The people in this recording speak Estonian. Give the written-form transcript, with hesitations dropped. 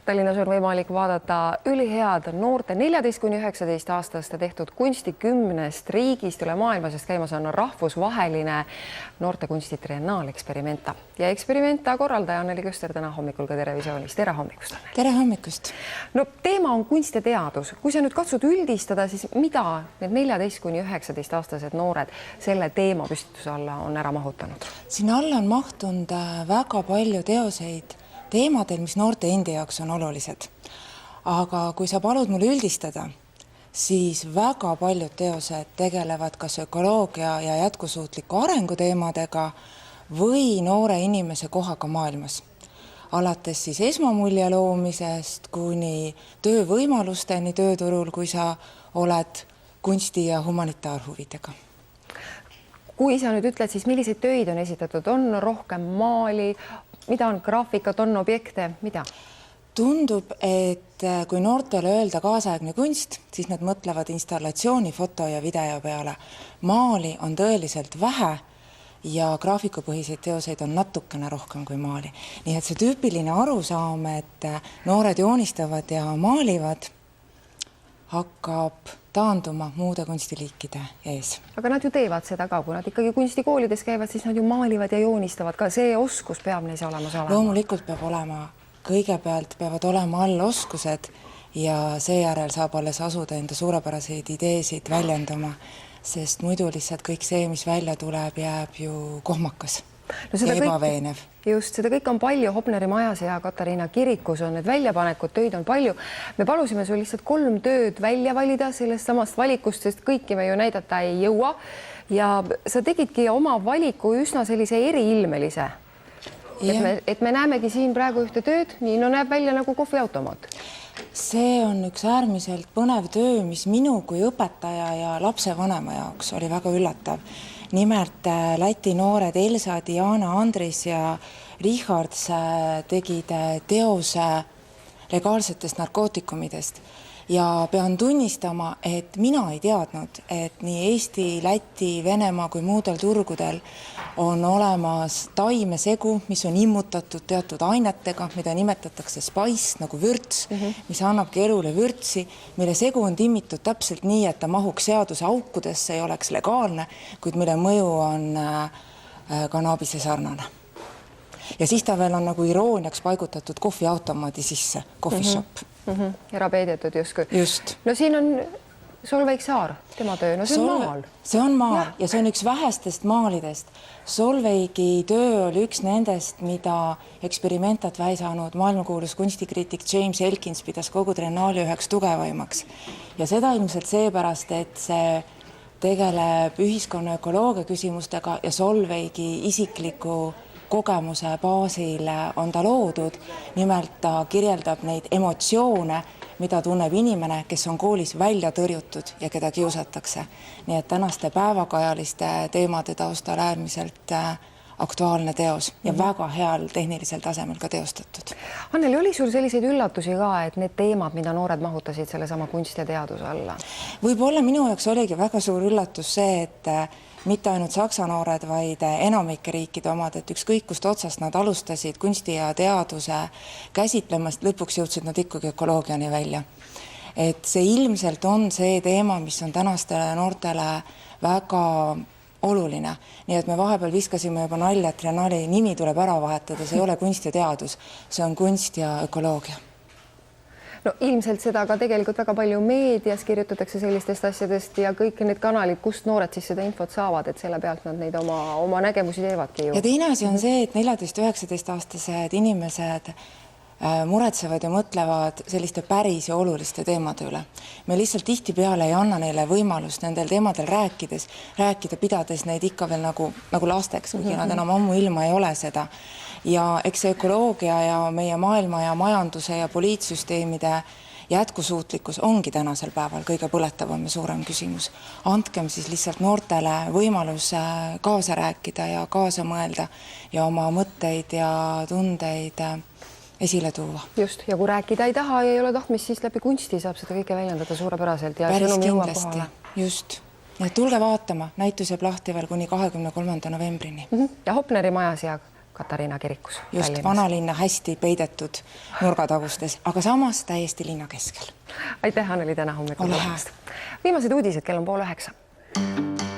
Tallinnas on võimalik vaadata ülihead noorte 14–19-aastaste tehtud kunsti 10 riigist üle maailma, sest käimas on rahvusvaheline noortekunsti triennaal Experimenta. Ja Experimenta korraldaja Anneli Köster täna hommikul ka Terevisioonis. Tere hommikust, Anneli. Tere hommikust. No teema on kunst ja teadus. Kui sa nüüd katsud üldistada, siis mida need 14–19-aastased noored selle teema püstituse alla on ära mahutanud? Sinna alla on mahtunud väga palju teoseid teemadel, mis noorte endi jaoks on olulised. Aga kui sa palud mul üldistada, siis väga paljud teosed tegelevad kas ökoloogia ja jätkusuutliku arengu teemadega või noore inimese kohaga maailmas. Alates siis esmamulje loomisest kuni töövõimalusteni tööturul, kui sa oled kunsti- ja humanitaarhuvidega. Kui sa nüüd ütled, siis milliseid töid on esitatud? On rohkem maali, mida on graafikat, on objekte, mida? Tundub, et kui noortele öelda kaasaegne kunst, siis nad mõtlevad installatsiooni, foto ja video peale. Maali on tõeliselt vähe ja graafikupõhiseid teoseid on natukene rohkem kui maali. Nii et see tüüpiline arusaam, et noored joonistavad ja maalivad, hakkab taanduma muude kunstiliikide ees. Aga nad ju teevad seda ka, kui nad ikkagi kunstikoolides käivad, siis nad ju maalivad ja joonistavad ka. See oskus peab neis olemas olema. Loomulikult peab olema, kõigepealt peavad olema alloskused ja seejärel saab alles asuda enda suurepäraseid ideesid väljendama, sest muidu lihtsalt kõik see, mis välja tuleb, jääb ju kohmakas ja ebaveenev. Just, seda kõik on palju. Hopneri majas ja Katariina kirikus on need väljapanekud, töid on palju. Me palusime sul lihtsalt 3 tööd välja valida sellest samast valikust, sest kõiki me ju näidata ei jõua. Ja sa tegidki oma valiku üsna sellise eriilmelise. Et me näemegi siin praegu ühte tööd, nii näeb välja nagu kohviautomaat. See on üks äärmiselt põnev töö, mis minu kui õpetaja ja lapsevanema jaoks oli väga üllatav. Nimelt Läti noored Elsa, Diana, Andris ja Richards tegid teose legaalsetest narkootikumidest. Ja pean tunnistama, et mina ei teadnud, et nii Eesti, Läti, Venemaa kui muudel turgudel on olemas taimesegu, mis on immutatud teatud ainetega, mida nimetatakse spice nagu vürts, mis annabki elule vürtsi, mille segu on timmitud täpselt nii, et ta mahuks seaduse aukudesse, ei oleks legaalne, kuid mille mõju on kannabise sarnane. Ja siis ta veel on nagu irooniaks paigutatud kohviautomaadi sisse, coffee shop. Ära peidetud justkui. Just. No siin on Solveig Saar, tema töö. No see on maal. See on maal ja see on üks vähestest maalidest. Solveigi töö oli üks nendest, mida Experimentat väisanud maailmakuulus kunstikriitik James Elkins pidas kogu triennaali üheks tugevaimaks. Ja seda ilmselt seepärast, et see tegeleb ühiskonna ökoloogia küsimustega ja Solveigi isikliku kogemuse baasil on ta loodud. Nimelt ta kirjeldab neid emotsioone, mida tunneb inimene, kes on koolis välja tõrjutud ja keda kiusatakse. Nii et tänaste päevakajaliste teemade taustal äärmiselt aktuaalne teos ja väga heal tehnilisel tasemel ka teostatud. Anneli, oli sul selliseid üllatusi ka, et need teemad, mida noored mahutasid selle sama kunst ja teaduse alla? Võib-olla minu jaoks oligi väga suur üllatus see, et mitte ainult saksa noored, vaid enamike riikide omad, et ükskõik kust otsast nad alustasid kunsti ja teaduse käsitlemast, lõpuks jõudsid nad ikkagi ökoloogiani välja. Et see ilmselt on see teema, mis on tänastele noortele väga oluline. Nii et me vahepeal viskasime juba nalja, et triennaali nimi tuleb ära vahetada, see ei ole kunst ja teadus, see on kunst ja ökoloogia. No ilmselt seda ka tegelikult väga palju meedias kirjutatakse sellistest asjadest ja kõik need kanalid, kust noored siis seda infot saavad, et selle pealt nad neid oma nägemusi teevadki ju. Ja teine asi on see, et 14–19-aastased inimesed muretsevad ja mõtlevad selliste päris ja oluliste teemade üle. Me lihtsalt tihtipeale ei anna neile võimalust nendel teemadel rääkida, pidades neid ikka veel nagu lasteks, kuigi nad enam ammu ilma ei ole seda. Ja eks see ökoloogia ja meie maailma ja majanduse ja poliitsüsteemide jätkusuutlikkus ongi tänasel päeval kõige põletavam ja suurem küsimus. Andkem siis lihtsalt noortele võimalus kaasa rääkida ja kaasa mõelda ja oma mõtteid ja tundeid esile tuua. Just, ja kui rääkida ei taha ja ei ole tahtmist, siis läbi kunsti saab seda kõike väljendada suurepäraselt. Ja päris kindlasti, just. Ja tulge vaatama, näitus jääb lahti veel kuni 23. novembrini. Ja Hopneri majas ja Katariina kirikus. Just vanalinna hästi peidetud nurgatagustes, aga samas täiesti linna keskel. Aitäh, Anneli, täna hommikul. Ole hea. Viimased uudised, kell on 8:30.